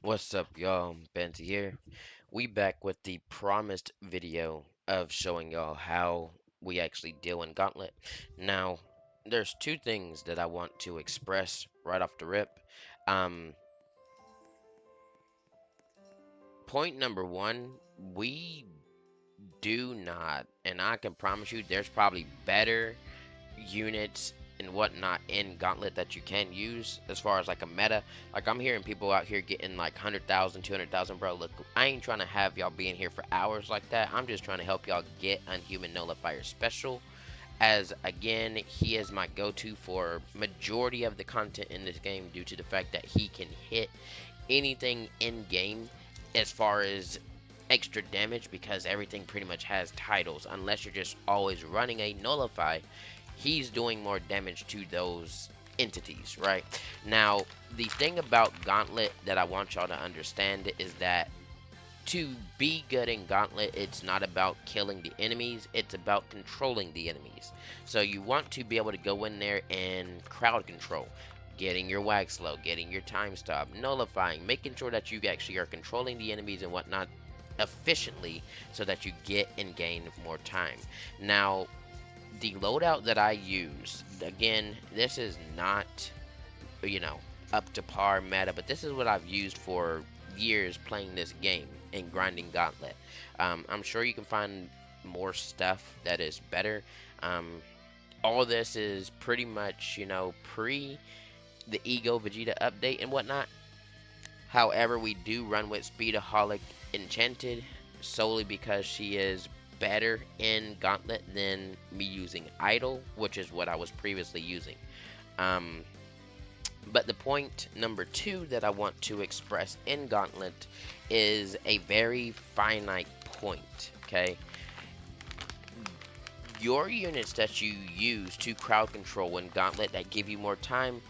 What's up, y'all? Benzi here. We back with the promised video of showing y'all how we actually deal in Gauntlet. Now, there's two things that I want to express right off the rip. Um, Point number one, we do not, and I can promise you, there's probably better units and whatnot in Gauntlet that you can use as far as like a meta. Like I'm hearing people out here getting like 100,000, 200,000, bro. Look, I ain't trying to have y'all being here for hours like that. I'm just trying to help y'all get Unhuman Nullifier special. As again, he is my go-to for majority of the content in this game due to the fact that he can hit anything in game as far as extra damage because everything pretty much has titles unless you're just always running a nullify. He's doing more damage to those entities, right? Now, the thing about Gauntlet that I want y'all to understand is that to be good in Gauntlet, it's not about killing the enemies, it's about controlling the enemies. So you want to be able to go in there and crowd control, getting your wax low, getting your time stop, nullifying, making sure that you actually are controlling the enemies and whatnot efficiently so that you get and gain more time. Now, the loadout that I use, again, this is not, you know, up to par meta, but this is what I've used for years playing this game and grinding Gauntlet. I'm sure you can find more stuff that is better. Um, all this is pretty much, pre the Ego Vegeta update and whatnot. However, we do run with Speedaholic Enchanted solely because she is better in Gauntlet than me using Idol, which is what I was previously using. Um, but the point number two that I want to express in Gauntlet is a very finite point, okay? Your units that you use to crowd control in Gauntlet that give you more time,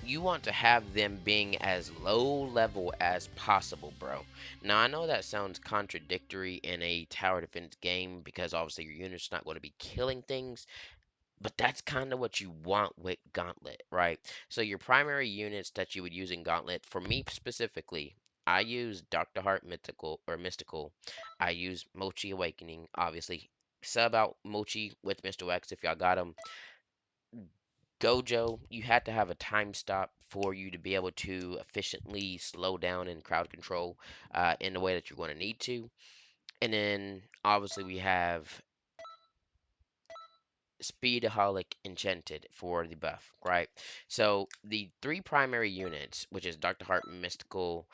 you want to have them being as low level as possible, bro. Now, I know that sounds contradictory in a tower defense game because obviously your unit's not going to be killing things, but that's kind of what you want with Gauntlet, right? So your primary units that you would use in Gauntlet, for me specifically, I use Dr. Heart Mystical. I use Mochi Awakening, obviously. Sub out Mochi with Mr. X if y'all got him. Gojo, you had to have a time stop for you to be able to efficiently slow down and crowd control in the way that you're going to need to. And then obviously we have Speedaholic Enchanted for the buff, right? So the three primary units, which is Dr. Heart, Mystical,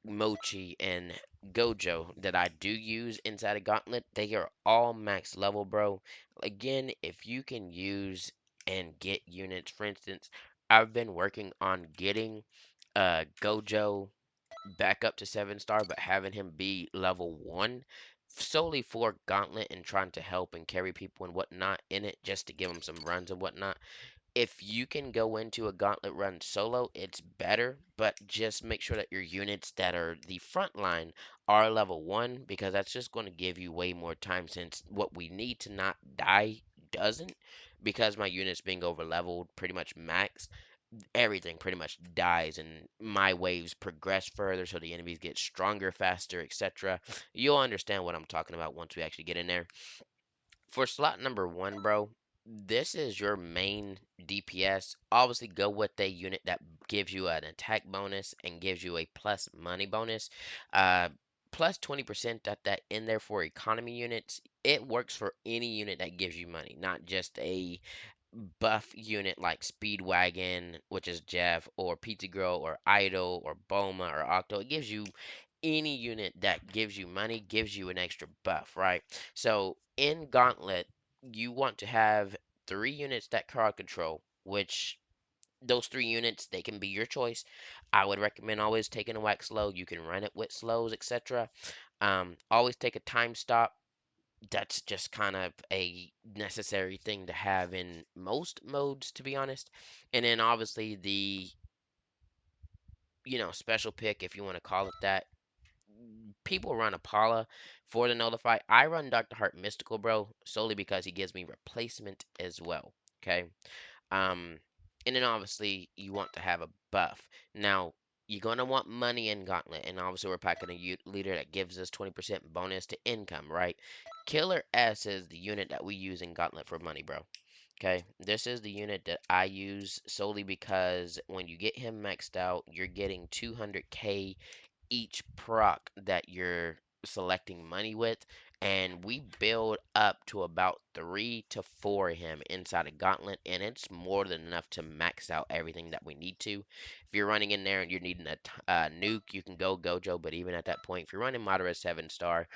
Mochi, and Gojo that I do use inside a Gauntlet, they are all max level, bro. Again, if you can use and get units, for instance, I've been working on getting Gojo back up to 7 star, but having him be level 1 solely for Gauntlet and trying to help and carry people and whatnot in it just to give him some runs and whatnot. If you can go into a Gauntlet run solo, it's better, but just make sure that your units that are the front line are level 1 because that's just going to give you way more time since what we need to not die doesn't because my units being over leveled pretty much max, everything pretty much dies and my waves progress further so the enemies get stronger faster, etc. You'll understand what I'm talking about once we actually get in there. For slot number one, bro, this is your main DPS. Obviously go with a unit that gives you an attack bonus and gives you a plus money bonus, uh plus 20% at that in there for economy units. It works for any unit that gives you money, not just a buff unit like Speedwagon, which is Jeff, or Pizza Girl, or Idol, or Boma, or Octo. It gives you any unit that gives you money, gives you an extra buff, right? So in Gauntlet, you want to have 3 units that crowd control, which those 3 units, they can be your choice. I would recommend always taking a wax slow. You can run it with slows, etc. Always take a time stop. That's just kind of a necessary thing to have in most modes, to be honest. And then obviously the, special pick, if you want to call it that. People run Apollo for the Notify. I run Dr. Heart Mystical, bro, solely because he gives me replacement as well. Okay. Um, and then obviously you want to have a buff. Now, You're gonna want money in Gauntlet, and obviously we're packing a leader that gives us 20% bonus to income, right? Killer S is the unit that we use in Gauntlet for money, bro. Okay, this is the unit that I use solely because when you get him maxed out, you're getting 200k each proc that you're selecting money with, and we build up to about 3 to 4 of him inside a gauntlet, and it's more than enough to max out everything that we need to. If you're running in there and you're needing a nuke, you can go Gojo, but even at that point, if you're running Moderate 7 star,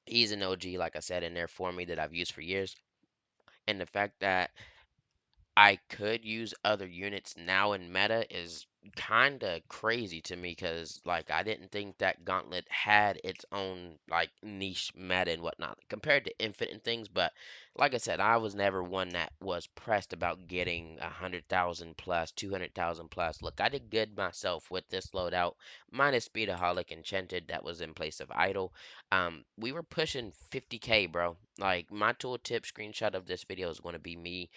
he's an OG, like I said, in there for me that I've used for years. And the fact that I could use other units now in meta is kind of crazy to me because like I didn't think that Gauntlet had its own like niche meta and whatnot compared to Infinite and things. But like I said, I was never one that was pressed about getting 100,000 plus, 200,000 plus. Look, I did good myself with this loadout minus Speedaholic Enchanted that was in place of Idle. We were pushing 50k, bro. Like my tooltip screenshot of this video is going to be me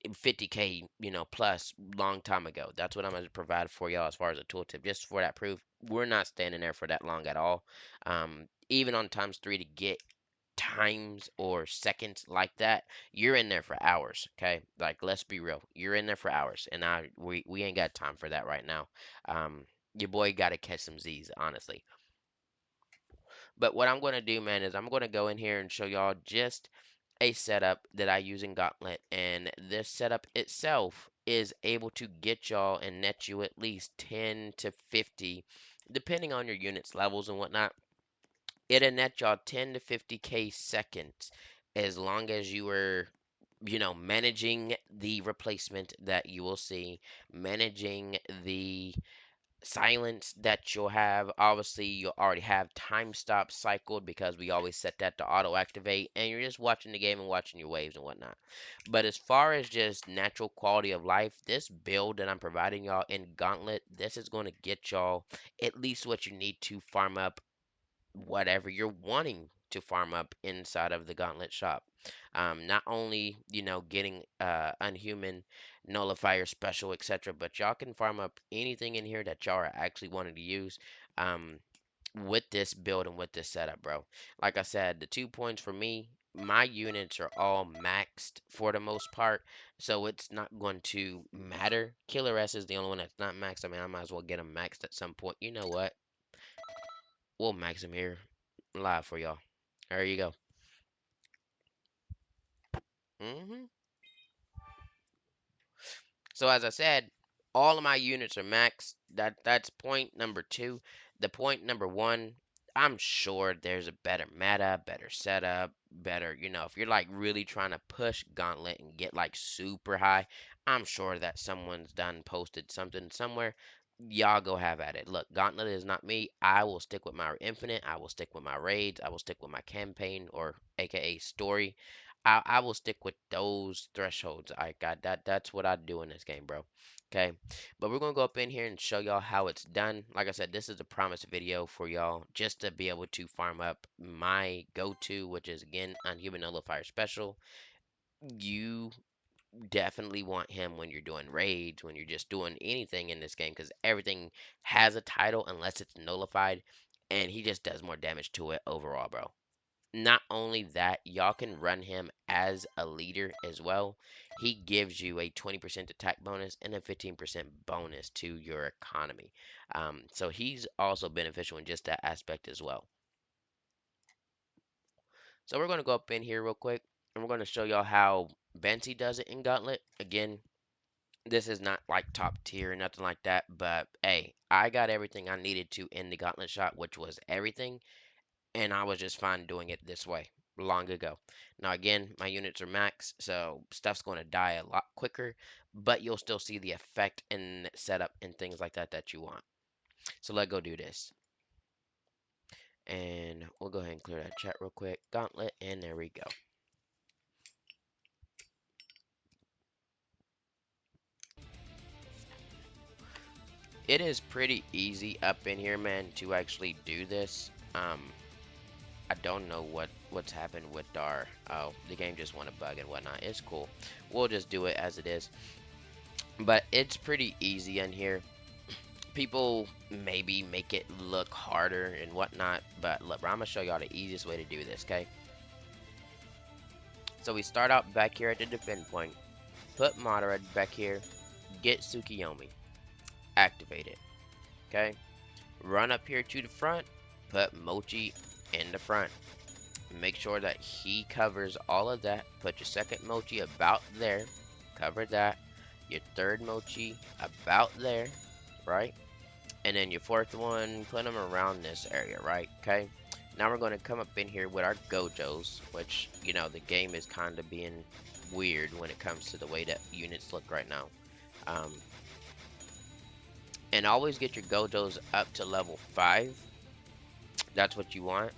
50k, plus long time ago. That's what I'm going to provide for y'all as far as a tooltip, just for that proof. We're not standing there for that long at all. Even on times 3 to get times or seconds like that, you're in there for hours. Okay, like let's be real, you're in there for hours, and we ain't got time for that right now. Your boy got to catch some Z's, honestly. But what I'm going to do, man, is I'm going to go in here and show y'all just a setup that I use in Gauntlet, and this setup itself is able to get y'all and net you at least 10 to 50, depending on your units levels and whatnot. It'll net y'all 10 to 50k seconds as long as you were, managing the replacement that you will see, managing the silence that you'll have. Obviously, you'll already have time stop cycled because we always set that to auto activate, and you're just watching the game and watching your waves and whatnot. But as far as just natural quality of life, this build that I'm providing y'all in Gauntlet, this is going to get y'all at least what you need to farm up whatever you're wanting to farm up inside of the Gauntlet shop. Not only, getting Unhuman, Nullifier, Special, etc., but y'all can farm up anything in here that y'all are actually wanting to use um, with this build and with this setup, bro. Like I said, the 2 points for me, my units are all maxed for the most part, so it's not going to matter. Killer S is the only one that's not maxed. I mean, I might as well get him maxed at some point. You know what? We'll max him here live for y'all. There you go. hmm So as I said, all of my units are maxed. That's point number two. The point number one, I'm sure there's a better meta, better setup, better, if you're like really trying to push Gauntlet and get like super high, I'm sure that someone's done posted something somewhere. Y'all go have at it. Look, Gauntlet is not me. I will stick with my Infinite. I will stick with my raids. I will stick with my campaign or AKA story. I will stick with those thresholds. I got that. That's what I do in this game, bro. Okay, but we're gonna go up in here and show y'all how it's done. Like I said, this is a promise video for y'all just to be able to farm up my go-to, which is again Unhuman Nullifier Special. You definitely want him when you're doing raids, when you're just doing anything in this game, because everything has a title unless it's nullified, and he just does more damage to it overall, bro. Not only that, y'all can run him as a leader as well. He gives you a 20% attack bonus and a 15% bonus to your economy. So he's also beneficial in just that aspect as well. So we're going to go up in here real quick and we're going to show y'all how Benty does it in Gauntlet. Again, this is not like top tier or nothing like that, but hey, I got everything I needed to in the Gauntlet shot, which was everything, and I was just fine doing it this way long ago. Now again, my units are max, so stuff's going to die a lot quicker, but you'll still see the effect and setup and things like that that you want. So let's go do this. And we'll go ahead and clear that chat real quick. Gauntlet, and there we go. It is pretty easy up in here, man, to actually do this. I don't know what's happened with our, oh, the game just went a bug and whatnot. It's cool. We'll just do it as it is. But it's pretty easy in here. People maybe make it look harder and whatnot, but look, bro, I'm gonna show y'all the easiest way to do this, okay? So we start out back here at the defend point, put Madara back here, get Tsukiyomi, activate it, okay? Run up here to the front, put Mochi in the front. Make sure that he covers all of that. Put your second Mochi about there, cover that. Your third Mochi about there, right? And then your fourth one, put them around this area, right? Okay. Now we're going to come up in here with our Gojos, which, you know, the game is kind of being weird when it comes to the way that units look right now. Um, and always get your Gojos up to level 5. That's what you want.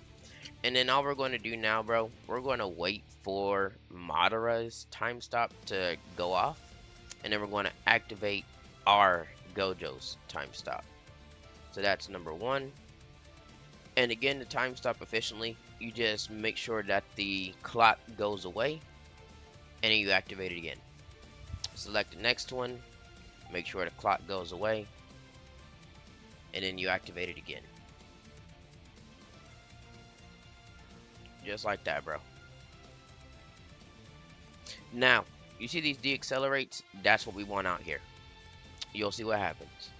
And then all we're going to do now, bro, we're going to wait for Madara's time stop to go off. And then we're going to activate our Gojo's time stop. So that's number 1. And again, to time stop efficiently, you just make sure that the clock goes away and then you activate it again. Select the next one, make sure the clock goes away, and then you activate it again. Just like that, bro. Now, you see these deaccelerates? That's what we want out here. You'll see what happens.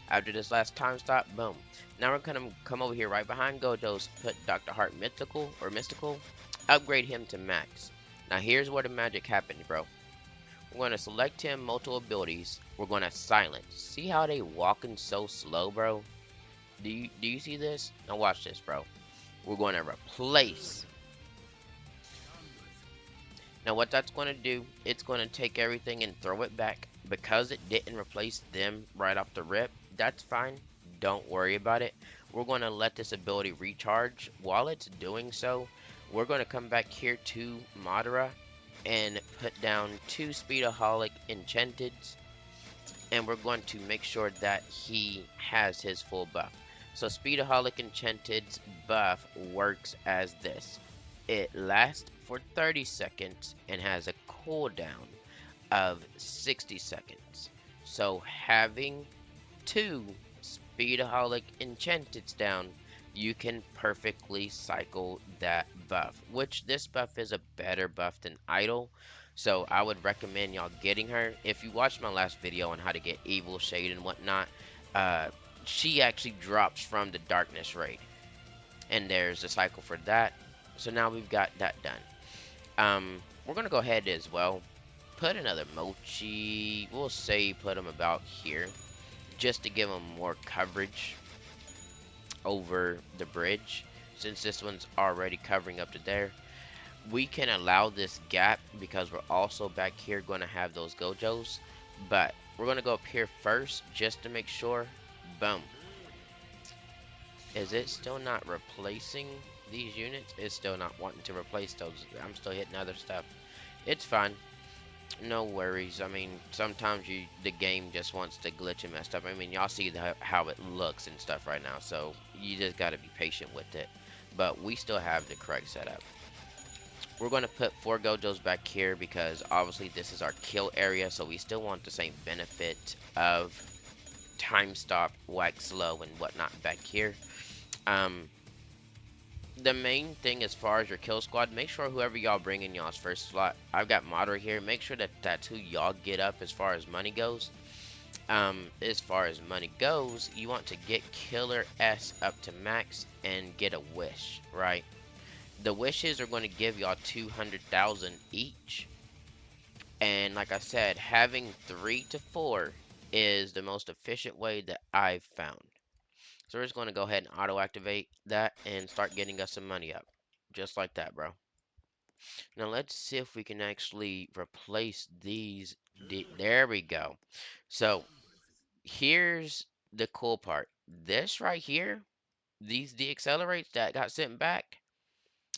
After this last time stop, boom. Now we're gonna come over here right behind Gojo's, put Dr. Heart Mystical, upgrade him to max. Now here's where the magic happens, bro. We're gonna select him, multiple abilities. We're gonna silence. See how they walking so slow, bro? Do you see this? Now watch this, bro. We're gonna replace. Now what that's gonna do, it's gonna take everything and throw it back. Because it didn't replace them right off the rip, that's fine. Don't worry about it. We're going to let this ability recharge. While it's doing so, we're going to come back here to Madara and put down 2 Speedaholic Enchanteds. And we're going to make sure that he has his full buff. So Speedaholic Enchanted's buff works as this. It lasts for 30 seconds and has a cooldown of 60 seconds. So having 2 Speedaholic Enchanteds down, you can perfectly cycle that buff, which this buff is a better buff than Idle. So I would recommend y'all getting her. If you watched my last video on how to get Evil Shade and whatnot, uh, she actually drops from the Darkness raid. And there's a cycle for that. So now we've got that done. We're going to go ahead as well. Put another Mochi. We'll say put him about here. Just to give him more coverage over the bridge. Since this one's already covering up to there. We can allow this gap because we're also back here going to have those Gojos. But we're going to go up here first just to make sure. Boom. Is it still not replacing these units? It's still not wanting to replace those. I'm still hitting other stuff. It's fine. No worries. I mean, sometimes the game just wants to glitch and mess up. I mean, y'all see how it looks and stuff right now, so you just got to be patient with it. But we still have the correct setup. We're going to put 4 Gojos back here because obviously this is our kill area, so we still want the same benefit of time stop, wax slow, and whatnot back here. The main thing as far as your kill squad, make sure whoever y'all bring in y'all's first slot, I've got Madara here, make sure that that's who y'all get up as far as money goes. As far as money goes, you want to get Killer S up to max and get a wish, right? The wishes are going to give y'all 200,000 each. And like I said, having 3 to 4 is the most efficient way that I've found. So we're just going to go ahead and auto-activate that and start getting us some money up. Just like that, bro. Now let's see if we can actually replace these. There we go. So here's the cool part. This right here, these deaccelerates that got sent back,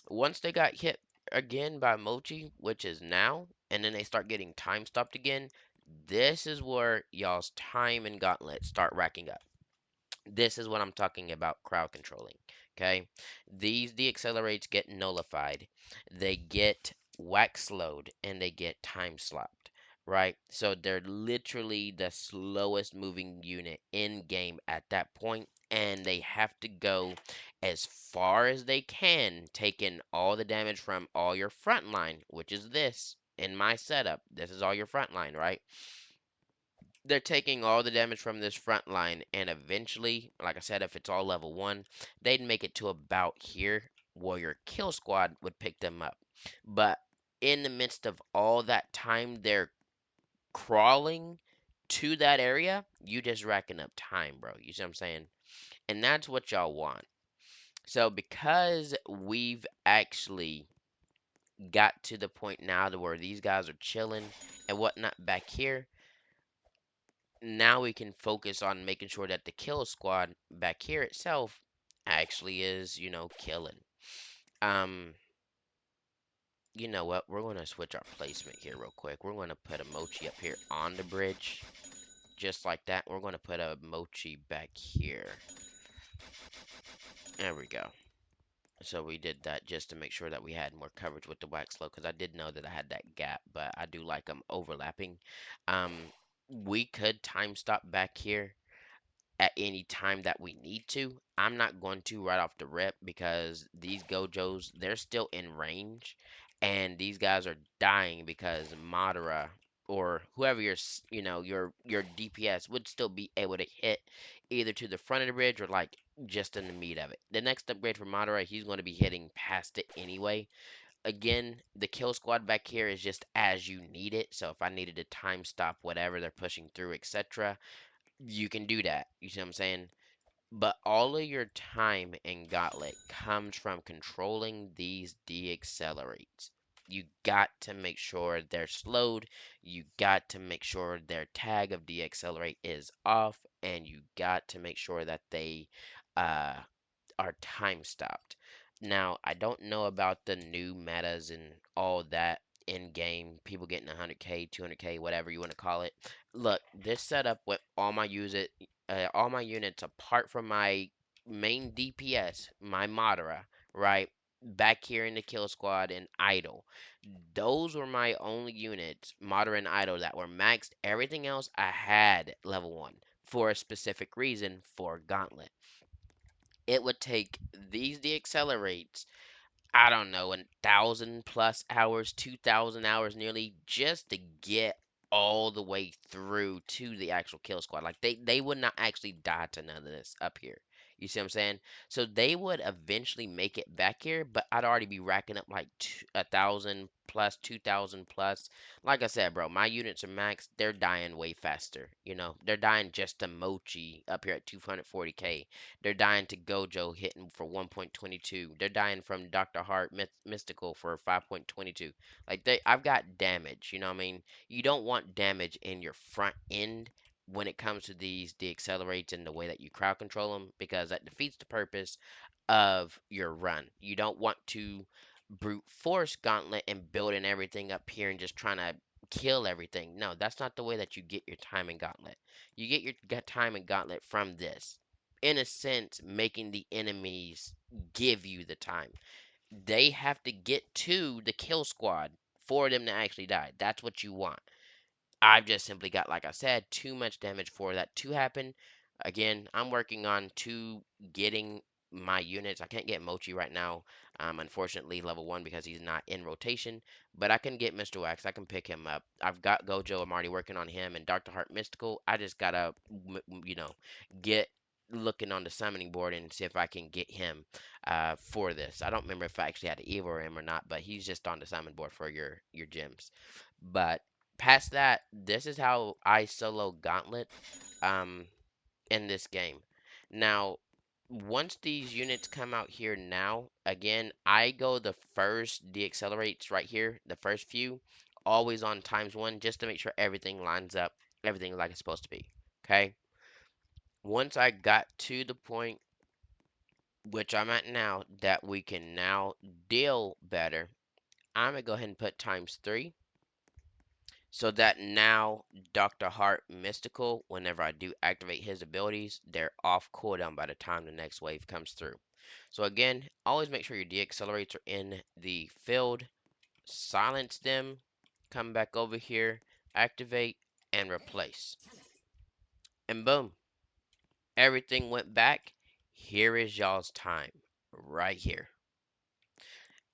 once they got hit again by Mochi, which is now, and then they start getting time stopped again, this is where y'all's time and Gauntlet start racking up. This is what I'm talking about crowd controlling. Okay, these deaccelerates get nullified, they get wax slowed, and they get time slapped. right? So they're literally the slowest moving unit in game at that point, and they have to go as far as they can, taking all the damage from all your front line, which is this. In my setup, this is all your front line, right? They're taking all the damage from this front line, and eventually, like I said, if it's all level 1, they'd make it to about here where your kill squad would pick them up. But in the midst of all that time they're crawling to that area, you just racking up time, bro. You see what I'm saying? And that's what y'all want. So because we've actually got to the point now to where these guys are chilling and whatnot back here, now we can focus on making sure that the kill squad back here itself actually is, killing. Um, you know what? We're gonna switch our placement here real quick. We're gonna put a mochi up here on the bridge, just like that. We're gonna put a mochi back here. There we go. So we did that just to make sure that we had more coverage with the wax flow, because I did know that I had that gap, but I do like them overlapping. We could time stop back here at any time that we need to. I'm not going to right off the rip because these Gojos, they're still in range, and these guys are dying because Madara or whoever your DPS would still be able to hit either to the front of the bridge or like just in the meat of it. The next upgrade for Madara, he's going to be hitting past it anyway. Again, the kill squad back here is just as you need it. So if I needed to time stop whatever they're pushing through, etc., you can do that. You see what I'm saying? But all of your time in Gauntlet comes from controlling these deaccelerates. You got to make sure they're slowed. You got to make sure their tag of deaccelerate is off, and you got to make sure that they uh, are time stopped. Now, I don't know about the new metas and all that in game, people getting 100k, 200k, whatever you want to call it. Look, this setup with all my units apart from my main DPS, my Madara, right? Back here in the kill squad and idle. Those were my only units, Madara and idle, that were maxed. Everything else I had level 1 for a specific reason for Gauntlet. It would take these deaccelerates, I don't know, 1,000+ hours, 2,000 hours nearly, just to get all the way through to the actual kill squad. Like they would not actually die to none of this up here. You see what I'm saying? So they would eventually make it back here, but I'd already be racking up like 1,000+, 2,000+. Like I said, bro, my units are maxed. They're dying way faster. They're dying just to Mochi up here at 240k. They're dying to Gojo hitting for 1.22. They're dying from Dr. Hart Mystical for 5.22. Like I've got damage. You know what I mean? You don't want damage in your front end when it comes to the accelerates and the way that you crowd control them, because that defeats the purpose of your run. You don't want to brute force Gauntlet and building everything up here and just trying to kill everything. No, that's not the way that you get your time in Gauntlet. You get your time in Gauntlet from this. In a sense, making the enemies give you the time. They have to get to the kill squad for them to actually die. That's what you want. I've just simply got, like I said, too much damage for that to happen. Again, I'm working on getting my units. I can't get Mochi right now, unfortunately, level 1 because he's not in rotation. But I can get Mr. Wax. I can pick him up. I've got Gojo. I'm already working on him. And Dr. Heart Mystical, I just gotta, get looking on the summoning board and see if I can get him for this. I don't remember if I actually had to Evo him or not, but he's just on the summon board for your gems. But past that, this is how I solo Gauntlet um, in this game. Now, once these units come out here now, again, I go the first deaccelerates right here, the first few, always on ×1 just to make sure everything lines up, everything like it's supposed to be. Okay? Once I got to the point which I'm at now that we can now deal better, I'm going to go ahead and put ×3. So that now Dr. Heart Mystical, whenever I do activate his abilities, they're off cooldown by the time the next wave comes through. So again, always make sure your deaccelerates are in the field, silence them, come back over here, activate, and replace. And boom, everything went back. Here is y'all's time right here.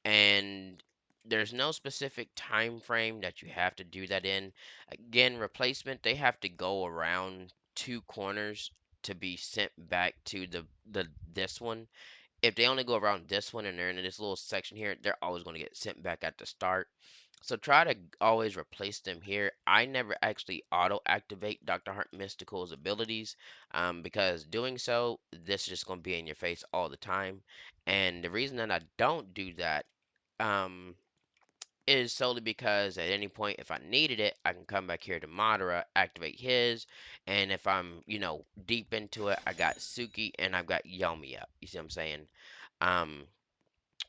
And there's no specific time frame that you have to do that in. Again, replacement, they have to go around two corners to be sent back to the this one. If they only go around this one and they're in this little section here, they're always going to get sent back at the start. So try to always replace them here. I never actually auto activate Dr. Heart Mystical's abilities, because doing so, this is just going to be in your face all the time. And the reason that I don't do that, um, is solely because at any point, if I needed it, I can come back here to Madara, activate his, and if I'm, deep into it, I got Suki and I've got Yomi up. You see what I'm saying? Um,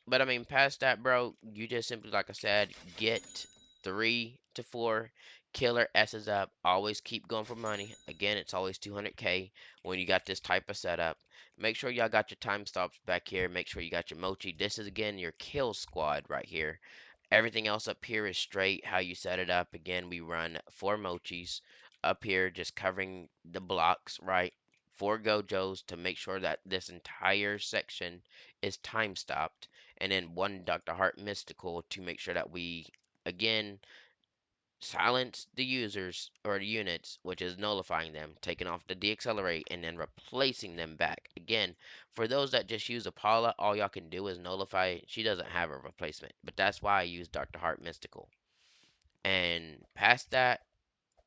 but I mean, past that, bro, you just simply, like I said, get 3 to 4 killer S's up. Always keep going for money. Again, it's always 200K when you got this type of setup. Make sure y'all got your time stops back here. Make sure you got your mochi. This is again your kill squad right here. Everything else up here is straight how you set it up. Again, we run 4 mochis up here, just covering the blocks, right? 4 Gojos to make sure that this entire section is time stopped, and then 1 Dr. Heart Mystical to make sure that we, again, silence the users or the units, which is nullifying them, taking off the deaccelerate, and then replacing them back. Again, for those that just use Apollo, all y'all can do is nullify. She doesn't have a replacement, but that's why I use Dr. Heart Mystical. And past that,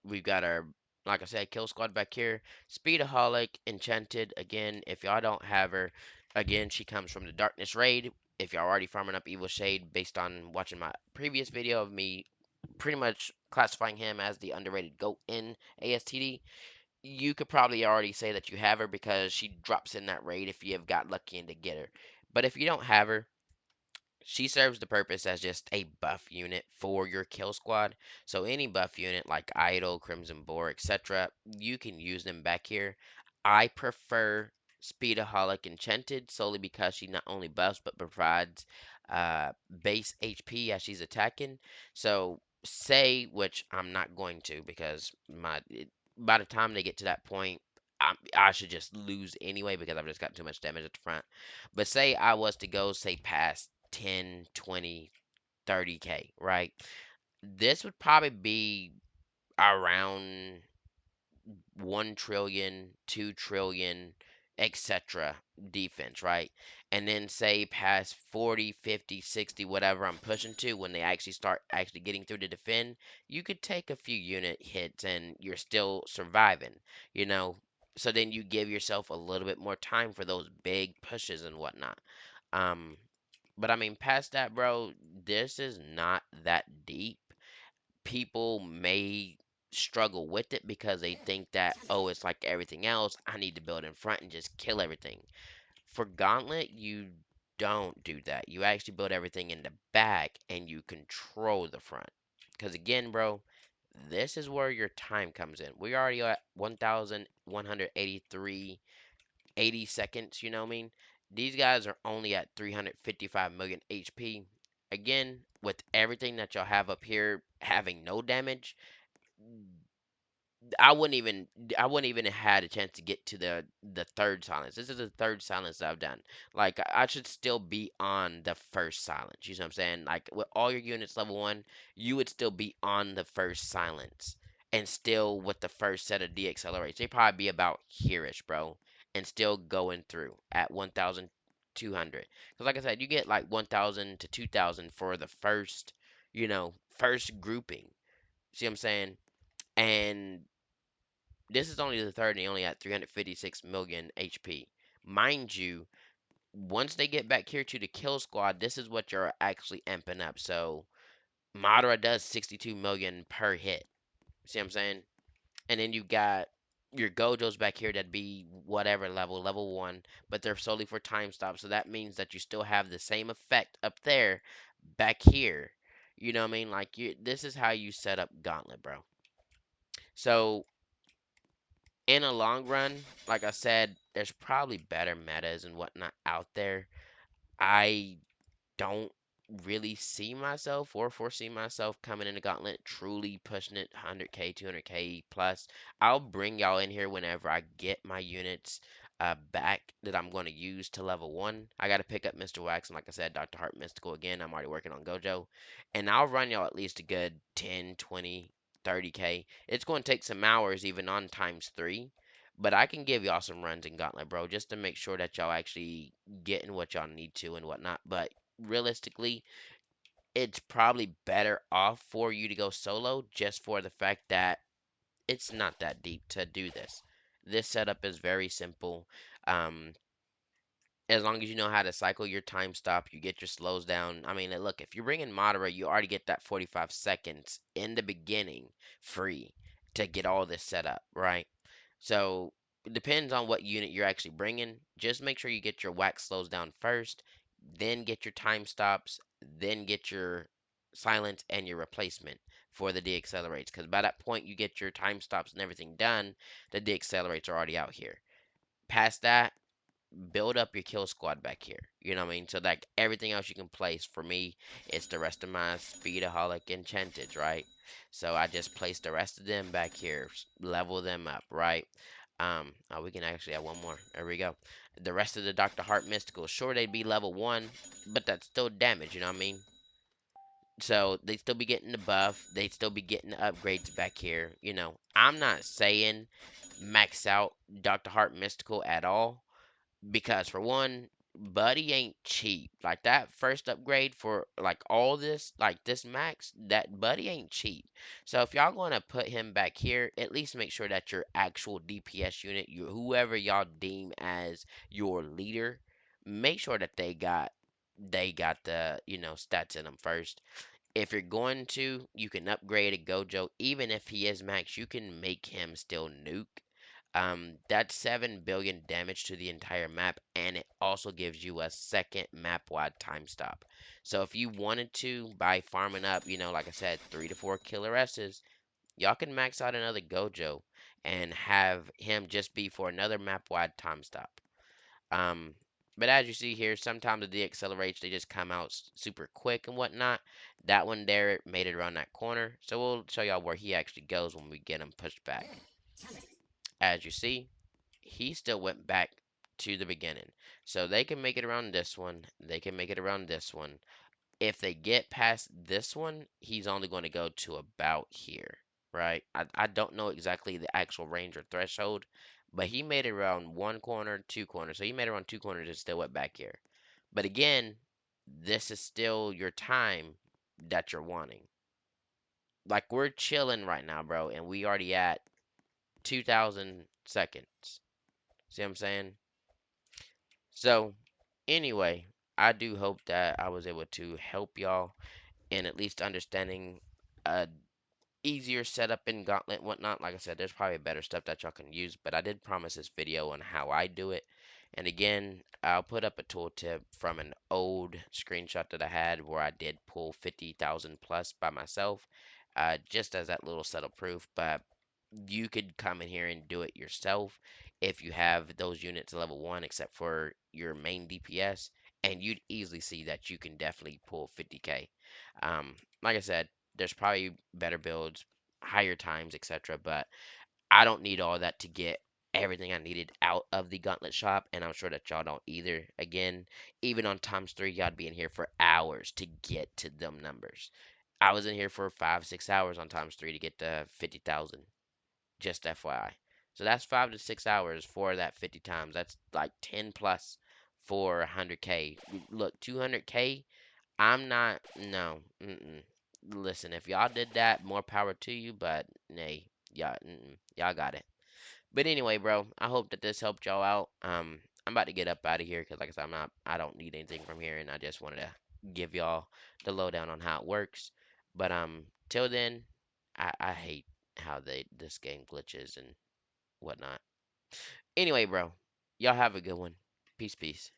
we've got our, like I said, kill squad back here. Speedaholic, Enchanted. Again, if y'all don't have her, again, she comes from the Darkness Raid. If y'all already farming up Evil Shade based on watching my previous video of me pretty much classifying him as the underrated GOAT in ASTD, you could probably already say that you have her because she drops in that raid if you have got lucky and to get her. But if you don't have her, she serves the purpose as just a buff unit for your kill squad. So any buff unit like Idol, Crimson Boar, etc., you can use them back here. I prefer Speedaholic Enchanted solely because she not only buffs but provides base HP as she's attacking. So say, which I'm not going to because by the time they get to that point, I should just lose anyway because I've just got too much damage at the front. But say I was to go, say, past 10, 20, 30K, right? This would probably be around 1 trillion, 2 trillion, etc. defense, right? And then say past 40, 50, 60, whatever I'm pushing to, when they actually start actually getting through to defend, you could take a few unit hits and you're still surviving, you know? So then you give yourself a little bit more time for those big pushes and whatnot. Um, but I mean, past that, bro, this is not that deep. People may struggle with it because they think that, oh, it's like everything else. I need to build in front and just kill everything. For Gauntlet, you don't do that. You actually build everything in the back and you control the front. Because again, bro, this is where your time comes in. We're already at 1,183 80 seconds, you know what I mean? These guys are only at 355 million HP. Again, with everything that y'all have up here having no damage, I wouldn't even I wouldn't even have had a chance to get to the third silence. This is the third silence that I've done. Like I should still be on the first silence. You know what I'm saying? Like with all your units level 1, you would still be on the first silence. And still with the first set of deaccelerates. They probably be about here-ish, bro. And still going through at 1,200. Because like I said, you get like 1,000 to 2,000 for the first, first grouping. See what I'm saying? And this is only the third, and he only at 356 million HP. Mind you, once they get back here to the kill squad, this is what you're actually amping up. So Madara does 62 million per hit. See what I'm saying? And then you got your Gojos back here that'd be whatever level 1, but they're solely for time stop. So that means that you still have the same effect up there back here. You know what I mean? Like this is how you set up Gauntlet, bro. So in a long run, like I said, there's probably better metas and whatnot out there. I don't really see myself or foresee myself coming in the Gauntlet, truly pushing it 100k, 200k plus. I'll bring y'all in here whenever I get my units back that I'm going to use to level 1. I got to pick up Mr. Wax, and like I said, Dr. Heart Mystical again. I'm already working on Gojo. And I'll run y'all at least a good 10, 20, 30k. It's going to take some hours even on times 3. But I can give y'all some runs in Gauntlet, bro, just to make sure that y'all actually getting what y'all need to and whatnot. But realistically, it's probably better off for you to go solo just for the fact that it's not that deep to do this. This setup is very simple. Um, as long as you know how to cycle your time stop, you get your slows down. I mean, look, if you bring in Madara, you already get that 45 seconds in the beginning free to get all this set up, right? So it depends on what unit you're actually bringing. Just make sure you get your wax slows down first, then get your time stops, then get your silence and your replacement for the deaccelerates. Because by that point, you get your time stops and everything done, the deaccelerates are already out here. Past that, build up your kill squad back here. You know what I mean? So like everything else you can place for me, it's the rest of my speedaholic enchanted, right? So I just place the rest of them back here, level them up, right? Oh, we can actually have one more. There we go. The rest of the Dr. Heart Mystical, sure they'd be level 1, but that's still damage, you know what I mean? So they'd still be getting the buff, they'd still be getting the upgrades back here. You know, I'm not saying max out Dr. Heart Mystical at all, because for one, Buddy ain't cheap. Like that first upgrade for like all this, like this max, that Buddy ain't cheap. So if y'all gonna put him back here, at least make sure that your actual DPS unit, you whoever y'all deem as your leader, make sure that they got the stats in them first. If you're going to, you can upgrade a Gojo. Even if he is max, you can make him still nuke. That's 7 billion damage to the entire map, and it also gives you a second map wide time stop. So if you wanted to, by farming up, like I said, 3 to 4 killer S's, y'all can max out another Gojo and have him just be for another map wide time stop. Um, but as you see here, sometimes the deaccelerates, they just come out super quick and whatnot. That one there made it around that corner. So we'll show y'all where he actually goes when we get him pushed back. As you see, he still went back to the beginning. So they can make it around this one. They can make it around this one. If they get past this one, he's only going to go to about here, right? I don't know exactly the actual range or threshold, but he made it around one corner, 2 corners. So he made it around 2 corners and still went back here. But again, this is still your time that you're wanting. Like we're chilling right now, bro, and we already at 2,000 seconds. See what I'm saying? So, anyway, I do hope that I was able to help y'all in at least understanding a easier setup in Gauntlet and whatnot. Like I said, there's probably better stuff that y'all can use, but I did promise this video on how I do it. And again, I'll put up a tooltip from an old screenshot that I had where I did pull 50,000 plus by myself, just as that little subtle proof. But you could come in here and do it yourself if you have those units level 1, except for your main DPS, and you'd easily see that you can definitely pull 50k. Like I said, there's probably better builds, higher times, etc. But I don't need all that to get everything I needed out of the Gauntlet shop, and I'm sure that y'all don't either. Again, even on times 3, y'all be in here for hours to get to them numbers. I was in here for 5, 6 hours on times 3 to get to 50,000. Just FYI. So that's 5 to 6 hours for that 50 times. That's like 10 plus for 100k. Look, 200k. I'm not. No. Listen, if y'all did that, more power to you. But nay, y'all got it. But anyway, bro, I hope that this helped y'all out. I'm about to get up out of here because, like I said, I don't need anything from here, and I just wanted to give y'all the lowdown on how it works. But till then, I hate how this game glitches and whatnot. Anyway, bro, y'all have a good one. Peace, peace.